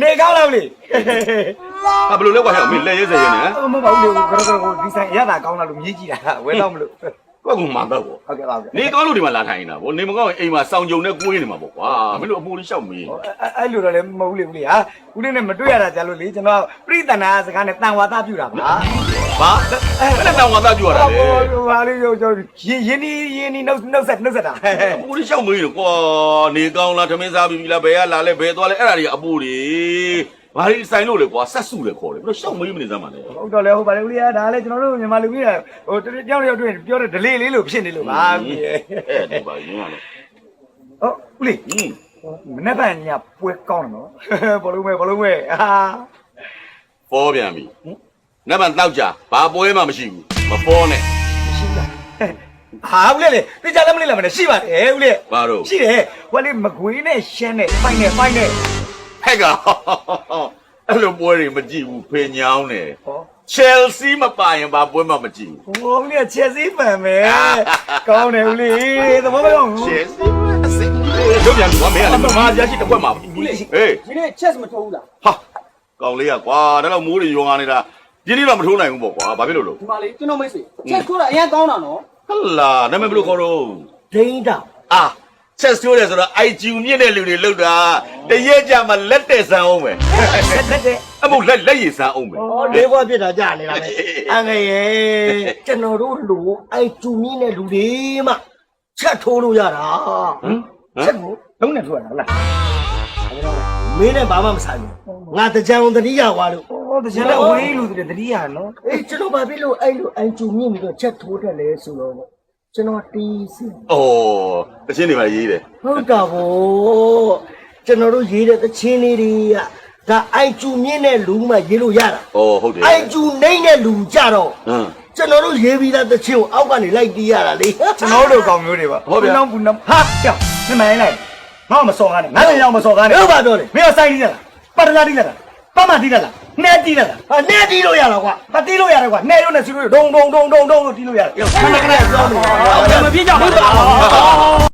နေကောင်းလားလေ ဘယ်လိုလဲကွာဟဲ့မင်းလက်ရဲစဲရဲနဲ့ မဟုတ်ပါဘူးလေကတော့ဒီဆိုင်ရတာကောင်းလားလို့မြည်ကြည့်တာဝဲတော့မလို့ ကွက်ကမှန်တော့ပေါ့ ဟုတ်ကဲ့ပါဗျာ နေကောင်းလို့ဒီမှာလာထိုင်နေတာဗောနေမကောင်းရင်အိမ်မှာစောင်ကြုံနဲ့ကိုးနေမှာပေါ့ကွာမင်းတို့အပူလေးရှောက်မေး အဲ့လိုတော့လည်းမဟုတ်လေဦးလေးဟာဦးလေးနဲ့မတွေ့ရတာကြလို့လေကျွန်တော်ပြိတ္တနာစကားနဲ့တန်ဝါသားပြူတာပါ ဘာအဲ့ဒါတောင်ဝါသားပြောတာလေ ဟိုဟာလေးကျွန်တော်ရင်းနီနှုတ်ဆက်တာ အပူလေးရှောက်မေးတယ်ကွာနေကောင်းလားသမင်းစားပြီလားဘယ်ကလာလဲဘယ်သွားလဲအဲ့ဒါတွေအပူတွေဘာလို့ဆိုင်လို့လဲကွာဆက်စုလဲခေါ်တယ်ဘယ်လိုရှောက်မေးမနေစမ်းပါလဲ ဟုတ်တော့လေဟုတ်ပါလေဦးလေးဒါလည်းကျွန်တော်တို့မြန်မာလူကြီးဟိုတယောက်တွေ့ပြောတဲ့ delay လေးလို့ဖြစ်နေလို့ပါဦးလေး အဲ့ဒီပါရင်းရလဲ ဟုတ်ဦးလေးမနေ့ကညပွဲကောင်းတယ်နော်ဘလုံးမဲဟာ ပေါ်ပြန်ပြီနတ်ဗန်တောက်ကြဘာပွဲမှမရှိဘူးမပေါ်နဲ့ ရှိလားဟာဦးလေးလေကြားလည်းမလေးလာမနဲ့ရှိပါတယ်ဦးလေး ဘာလို့ ရှိတယ်ဟိုလေးမကွေးနဲ့ရှမ်းနဲ့ဖိုင်နဲ့ ဟဲ့ကအဲ့လိုပွဲတွေမကြည့်ဘူးဖေညောင်းတယ်ချယ်ဆီမပါရင်ဘာပွဲမှမကြည့်ဘူး ဟိုဦးလေးချက်စီးပန်မယ်ကောင်းတယ်ဦးလေးသဘောပေါက် ချယ်ဆီအစစ်တို့ပြန်တော့မင်းကလည်းမမပြရှိတစ်ခွက်မှာဟေး ဒီနေ့ချက်မထိုးဘူးလား ဟာကောင်လေးကကွာဒါတော့မိုးတွေရောငါနေတာပြင်းနေတော့မထိုးနိုင်ဘူးပေါ့ကွာဘာဖြစ်လို့လို့ ဒီမှာလေကျွန်တော်မိတ်ဆွေချက်ထိုးတာအရင်ကောင်းတာနော် ဟလာနာမည်ဘယ်လိုခေါ်တော့ ဒိန်းတာ အာချက်ဆိုးတယ်ဆိုတော့ IG မြင့်တဲ့လူတွေလောက်တာတရက်ကြမှာလက်တဲ့ဆန်းအောင်ပဲ လက်တဲ့ အမို့လက်ရည်ဆန်းအောင်ပဲ ဩလေးဘွားပြစ်တာကြာနေတာပဲအငယ်ရဲ့ကျွန်တော်တို့လူအိုက်ကျူမြင့်တဲ့လူတွေမှချက်ထိုးလို့ရတာချက်ကိုလုံးနဲ့ထိုးရတာဟုတ်လားမင်းနဲ့ဘာမှမဆိုင်ဘူးငါတကြံတတိယဝါလို့ဩတကြံလည်းဝေးလူတွေတတိယနော်အေးကျွန်တော်ဘာဖြစ်လို့အဲ့လိုအိုက်ကျူမြင့်ပြီးတော့ချက်ထိုးတယ်လဲဆိုတော့ကျွန်တော်တီးစီ အော်တချင်းတွေမှာရေးတယ် ဟုတ်တာဗောကျွန်တော်တို့ရေးတဲ့သချင်းလေးတွေကဒါအိုက်ကျူမြင့်တဲ့လူမှရေးလို့ရတာ အော်ဟုတ်တယ် အိုက်ကျူနိုင်တဲ့လူကြတော့ ဟမ် ကျွန်တော်တို့ရေးပြီးသားသချင်းကိုအောက်ကနေလိုက်တီးရတာလေကျွန်တော်တို့ကောင်မျိုးတွေပါဘူးနောင်ဘူးနောင်ဟာကြောက်မမိုင်းလိုက်ငါ့မစော်ကားနဲ့ငါလည်းရောက်မစော်ကားနဲ့ဟုတ်ပါတော့လေမင်းကစိုင်းတီးရလားပါတလာတီးရလားပတ်မတီးရလားနှဲတီးရလားဟာနှဲတီးလို့ရတာကွာမတီးလို့ရတယ်ကွာနှဲရုံနဲ့စီလို့ဒုံလို့တီးလို့ရတယ်ခဏခဏပြောနေ မပြေကြဘူး